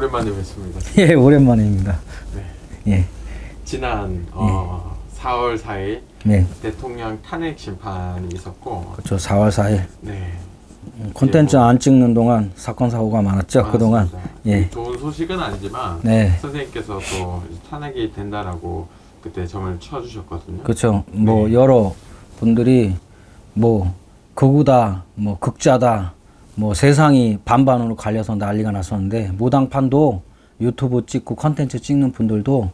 오랜만에 뵙습니다. 예, 오랜만입니다. 네. 예. 지난 4월 4일 네. 대통령 탄핵 심판이 있었고, 그렇죠. 4월 4일. 네. 콘텐츠 안 찍는 동안 사건 사고가 많았죠. 그동안. 예. 좋은 소식은 아니지만 네. 선생님께서 또 탄핵이 된다라고 그때 점을 쳐주셨거든요. 그렇죠. 뭐 네. 여러 분들이 뭐 극우다, 뭐 극자다, 뭐 세상이 반반으로 갈려서 난리가 났었는데, 무당판도 유튜브 찍고 컨텐츠 찍는 분들도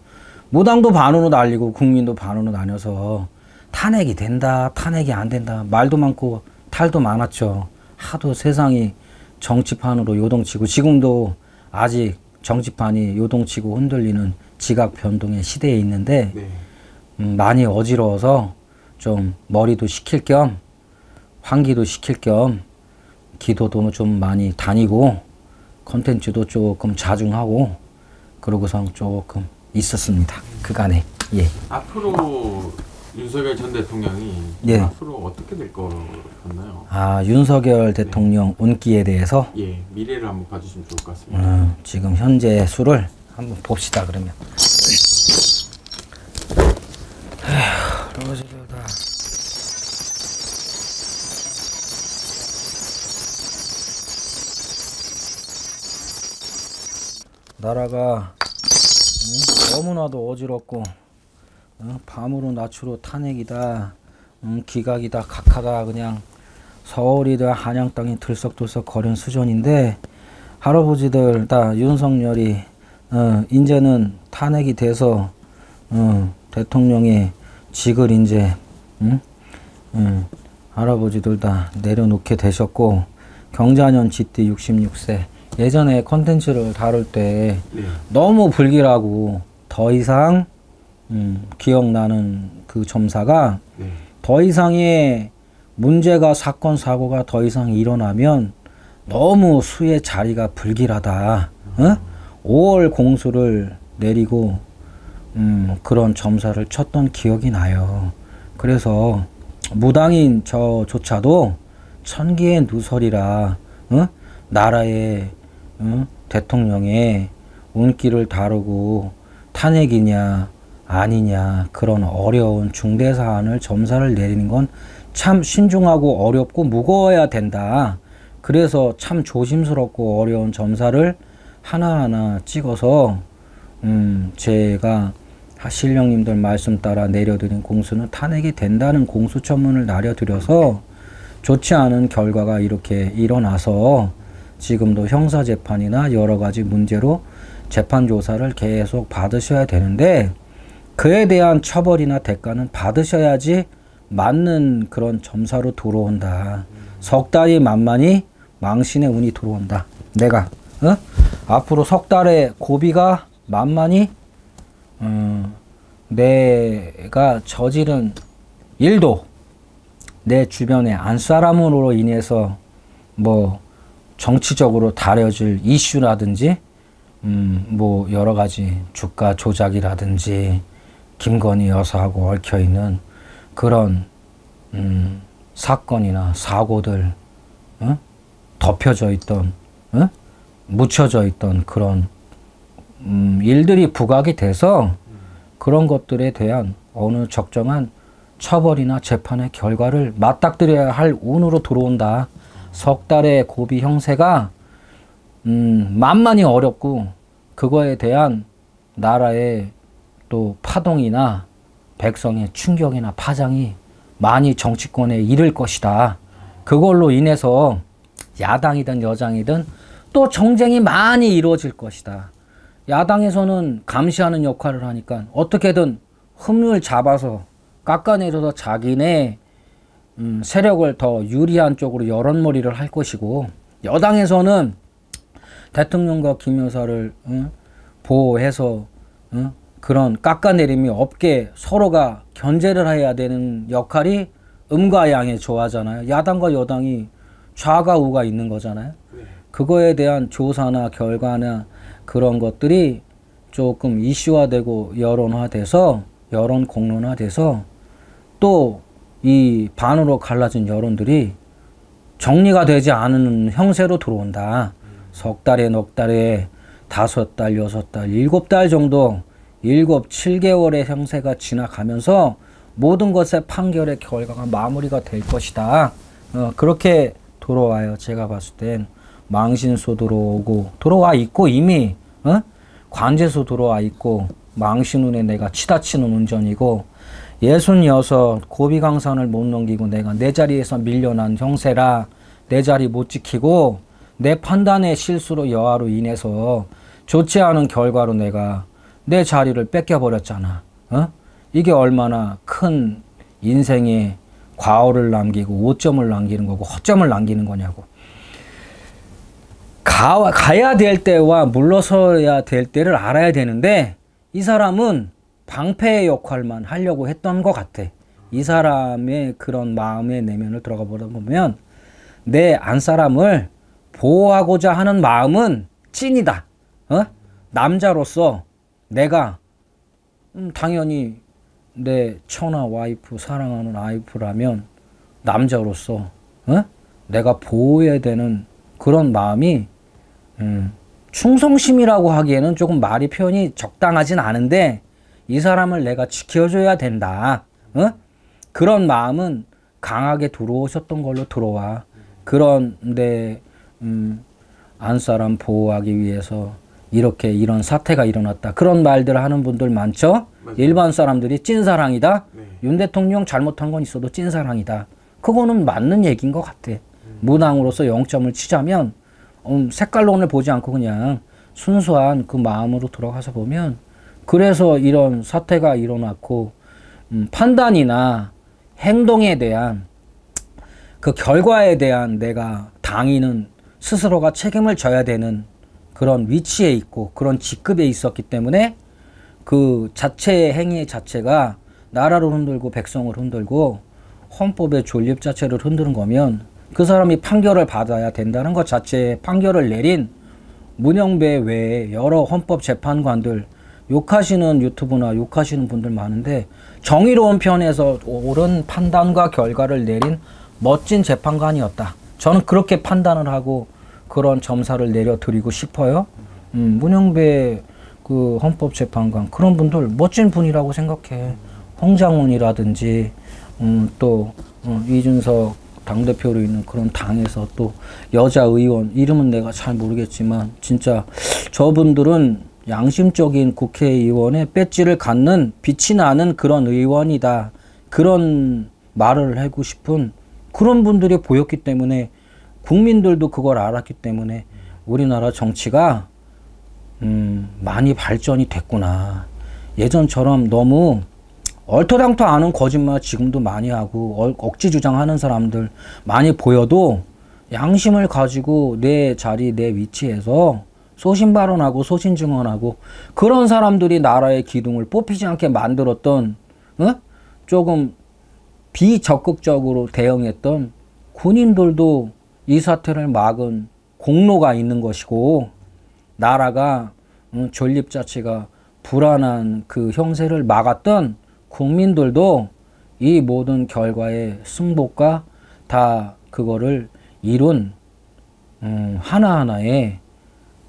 무당도 반으로 날리고 국민도 반으로 나뉘어서 탄핵이 된다, 탄핵이 안 된다, 말도 많고 탈도 많았죠. 하도 세상이 정치판으로 요동치고, 지금도 아직 정치판이 요동치고 흔들리는 지각 변동의 시대에 있는데, 네. 많이 어지러워서 좀 머리도 식힐 겸 환기도 시킬 겸 기도도 좀 많이 다니고 컨텐츠도 조금 자중하고 그러고서 조금 있었습니다. 그간에. 예. 앞으로 윤석열 전 대통령이 예. 앞으로 어떻게 될 것 같나요? 아, 윤석열 대통령 운기에 대해서 예, 미래를 한번 봐주시면 좋을 것 같습니다. 지금 현재 수를 한번 봅시다. 그러면. 나라가 너무나도 어지럽고 밤으로 낮추로 탄핵이다, 기각이다, 각하다, 그냥 서울이다 한양 땅이 들썩들썩 거린 수준인데, 할아버지들 다 윤석열이 이제는 탄핵이 돼서 대통령의 직을 이제 할아버지들 다 내려놓게 되셨고, 경자년 쥐띠 66세. 예전에 컨텐츠를 다룰 때 너무 불길하고 더 이상 기억나는 그 점사가, 더 이상의 문제가, 사건 사고가 더 이상 일어나면 너무 수의 자리가 불길하다. 5월 공수를 내리고 그런 점사를 쳤던 기억이 나요. 그래서 무당인 저조차도 천기의 누설이라 나라의 대통령의 운기를 다루고 탄핵이냐 아니냐 그런 어려운 중대 사안을 점사를 내리는 건 참 신중하고 어렵고 무거워야 된다. 그래서 참 조심스럽고 어려운 점사를 하나하나 찍어서 제가 신령님들 말씀 따라 내려드린 공수는 탄핵이 된다는 공수처문을 내려드려서 좋지 않은 결과가 이렇게 일어나서 지금도 형사재판이나 여러가지 문제로 재판조사를 계속 받으셔야 되는데, 그에 대한 처벌이나 대가는 받으셔야지 맞는 그런 점사로 들어온다. 석 달이 만만히 망신의 운이 들어온다. 내가 앞으로 석 달의 고비가 만만히 내가 저지른 일도 내 주변의 안사람으로 인해서 뭐 정치적으로 다뤄질 이슈라든지 뭐 여러 가지 주가 조작이라든지 김건희 여사하고 얽혀있는 그런 사건이나 사고들, 덮여져 있던, 묻혀져 있던 그런 일들이 부각이 돼서 그런 것들에 대한 어느 적정한 처벌이나 재판의 결과를 맞닥뜨려야 할 운으로 들어온다. 석 달의 고비 형세가 만만히 어렵고, 그거에 대한 나라의 또 파동이나 백성의 충격이나 파장이 많이 정치권에 이를 것이다. 그걸로 인해서 야당이든 여당이든 또 정쟁이 많이 이루어질 것이다. 야당에서는 감시하는 역할을 하니까 어떻게든 흠을 잡아서 깎아내려서 자기네 세력을 더 유리한 쪽으로 여론몰이를 할 것이고, 여당에서는 대통령과 김 여사를 보호해서 그런 깎아내림이 없게 서로가 견제를 해야 되는 역할이 음과 양의 조화잖아요. 야당과 여당이 좌가 우가 있는 거잖아요. 그거에 대한 조사나 결과나 그런 것들이 조금 이슈화되고 여론화돼서, 여론 공론화돼서 또 이 반으로 갈라진 여론들이 정리가 되지 않은 형세로 들어온다. 석 달에 넉 달에 5달, 6달, 7달 정도 7, 7개월의 형세가 지나가면서 모든 것의 판결의 결과가 마무리가 될 것이다. 그렇게 들어와요. 제가 봤을 땐 망신소 들어오고 들어와 있고 이미 관제소 들어와 있고 망신운에 내가 치다치는 운전이고 66 고비강산을 못 넘기고 내가 내 자리에서 밀려난 형세라 내 자리 못 지키고 내 판단의 실수로 여하로 인해서 좋지 않은 결과로 내가 내 자리를 뺏겨버렸잖아. 이게 얼마나 큰 인생에 과오를 남기고 오점을 남기는 거고 허점을 남기는 거냐고. 가야 될 때와 물러서야 될 때를 알아야 되는데 이 사람은 방패의 역할만 하려고 했던 것 같아. 이 사람의 그런 마음의 내면을 들어가 보다 보면 내 안사람을 보호하고자 하는 마음은 찐이다. 남자로서 내가 당연히 내 처나 와이프 사랑하는 와이프라면 남자로서 내가 보호해야 되는 그런 마음이 충성심이라고 하기에는 조금 말이 표현이 적당하진 않은데 이 사람을 내가 지켜줘야 된다. 그런 마음은 강하게 들어오셨던 걸로 들어와. 그런데 안사람 보호하기 위해서 이렇게 이런 사태가 일어났다. 그런 말들을 하는 분들 많죠. 맞아요. 일반 사람들이 찐사랑이다. 네. 윤 대통령 잘못한 건 있어도 찐사랑이다. 그거는 맞는 얘기인 것 같아. 무당으로서 0점을 치자면 색깔론을 보지 않고 그냥 순수한 그 마음으로 들어가서 보면 그래서 이런 사태가 일어났고 판단이나 행동에 대한 그 결과에 대한 내가 당인은 스스로가 책임을 져야 되는 그런 위치에 있고 그런 직급에 있었기 때문에 그 자체의 행위 자체가 나라를 흔들고 백성을 흔들고 헌법의 존립 자체를 흔드는 거면 그 사람이 판결을 받아야 된다는 것 자체에 판결을 내린 문영배 외에 여러 헌법재판관들 욕하시는 유튜브나 욕하시는 분들 많은데 정의로운 편에서 옳은 판단과 결과를 내린 멋진 재판관이었다. 저는 그렇게 판단을 하고 그런 점사를 내려드리고 싶어요. 문영배 그 헌법재판관 그런 분들 멋진 분이라고 생각해. 홍장훈이라든지 또 이준석 당대표로 있는 그런 당에서 또 여자 의원 이름은 내가 잘 모르겠지만 진짜 저분들은 양심적인 국회의원의 배지를 갖는 빛이 나는 그런 의원이다. 그런 말을 하고 싶은 그런 분들이 보였기 때문에 국민들도 그걸 알았기 때문에 우리나라 정치가 많이 발전이 됐구나. 예전처럼 너무 얼토당토 않은 거짓말 지금도 많이 하고 억지 주장하는 사람들 많이 보여도 양심을 가지고 내 자리 내 위치에서 소신 발언하고 소신 증언하고 그런 사람들이 나라의 기둥을 뽑히지 않게 만들었던 조금 비적극적으로 대응했던 군인들도 이 사태를 막은 공로가 있는 것이고 나라가 존립 자체가 불안한 그 형세를 막았던 국민들도 이 모든 결과의 승복과 다 그거를 이룬 하나하나의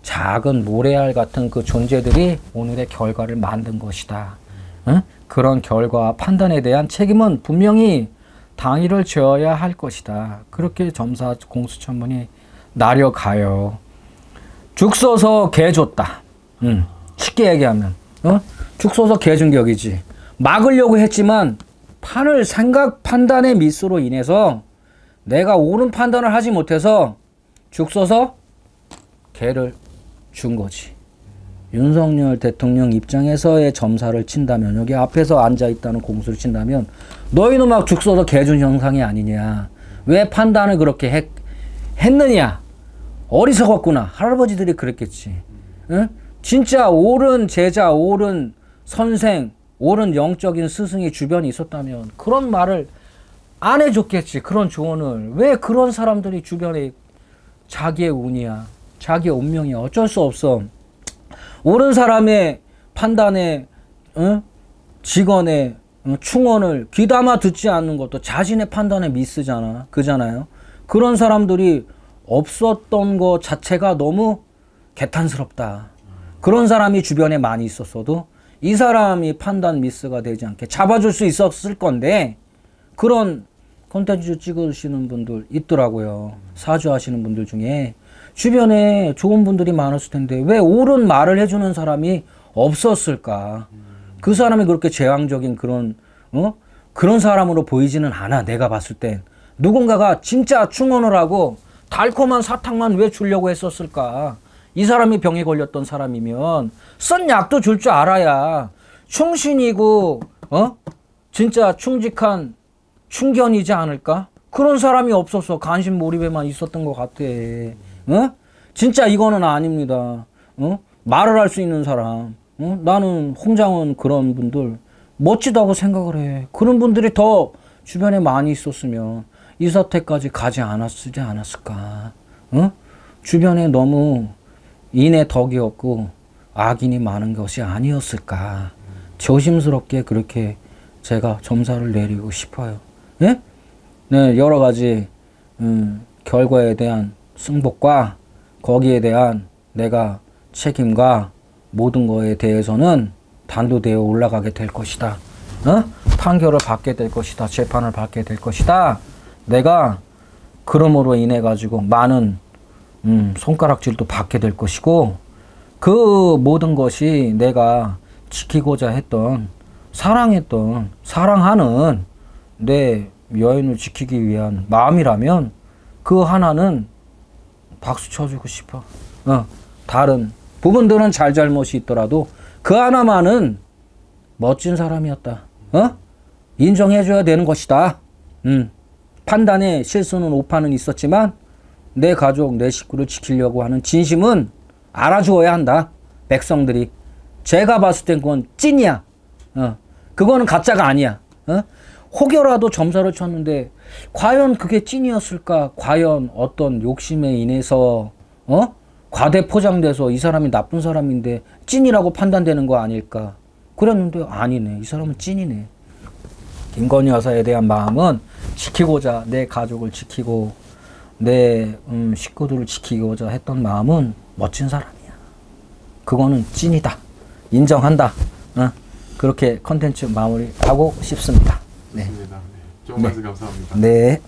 작은 모래알 같은 그 존재들이 오늘의 결과를 만든 것이다. 그런 결과 판단에 대한 책임은 분명히 당위를 지어야 할 것이다. 그렇게 점사 공수처분이 나려가요. 죽 써서 개 줬다. 쉽게 얘기하면 죽 써서 개 준 격이지. 막으려고 했지만 판을 생각 판단의 미스로 인해서 내가 옳은 판단을 하지 못해서 죽 써서 개를 준 거지. 윤석열 대통령 입장에서의 점사를 친다면 여기 앞에서 앉아있다는 공수를 친다면 너희는 막 죽 써서 개 준 형상이 아니냐. 왜 판단을 그렇게 했느냐. 어리석었구나. 할아버지들이 그랬겠지. 응? 진짜 옳은 제자, 옳은 선생, 옳은 영적인 스승이 주변에 있었다면 그런 말을 안 해줬겠지. 그런 조언을. 왜 그런 사람들이 주변에 자기의 운이야. 자기의 운명이야. 어쩔 수 없어. 옳은 사람의 판단에 직원의 충언을 귀담아 듣지 않는 것도 자신의 판단에 미스잖아. 그잖아요. 그런 사람들이 없었던 것 자체가 너무 개탄스럽다. 그런 사람이 주변에 많이 있었어도 이 사람이 판단 미스가 되지 않게 잡아줄 수 있었을 건데 그런 콘텐츠 찍으시는 분들 있더라고요. 사주하시는 분들 중에 주변에 좋은 분들이 많았을 텐데 왜 옳은 말을 해주는 사람이 없었을까? 그 사람이 그렇게 제왕적인 그런 그런 사람으로 보이지는 않아. 내가 봤을 땐 누군가가 진짜 충원을 하고 달콤한 사탕만 왜 주려고 했었을까? 이 사람이 병에 걸렸던 사람이면 쓴 약도 줄 줄 알아야 충신이고 진짜 충직한 충견이지 않을까? 그런 사람이 없어서 관심 몰입에만 있었던 것 같아. 진짜 이거는 아닙니다. 말을 할 수 있는 사람. 나는 홍장원 그런 분들 멋지다고 생각을 해. 그런 분들이 더 주변에 많이 있었으면 이 사태까지 가지 않았지 않았을까? 주변에 너무 인의 덕이 없고 악인이 많은 것이 아니었을까? 조심스럽게 그렇게 제가 점사를 내리고 싶어요. 예? 네, 여러 가지 결과에 대한 승복과 거기에 대한 내가 책임과 모든 거에 대해서는 단도되어 올라가게 될 것이다. 판결을 받게 될 것이다. 재판을 받게 될 것이다. 내가 그러므로 인해 가지고 많은 손가락질도 받게 될 것이고 그 모든 것이 내가 지키고자 했던 사랑하는 내 여인을 지키기 위한 마음이라면 그 하나는 박수 쳐주고 싶어. 다른 부분들은 잘잘못이 있더라도 그 하나만은 멋진 사람이었다. 인정해줘야 되는 것이다. 판단에 실수는 오판은 있었지만 내 가족, 내 식구를 지키려고 하는 진심은 알아주어야 한다. 백성들이. 제가 봤을 땐 그건 찐이야. 그거는 가짜가 아니야. 혹여라도 점사를 쳤는데 과연 그게 찐이었을까? 과연 어떤 욕심에 인해서 과대 포장돼서 이 사람이 나쁜 사람인데 찐이라고 판단되는 거 아닐까? 그랬는데 아니네. 이 사람은 찐이네. 김건희 여사에 대한 마음은 지키고자 내 가족을 지키고 내 식구들을 지키고자 했던 마음은 멋진 사람이야. 그거는 찐이다. 인정한다. 그렇게 컨텐츠 마무리하고 싶습니다. 네. 좋은 말씀 감사합니다. 네.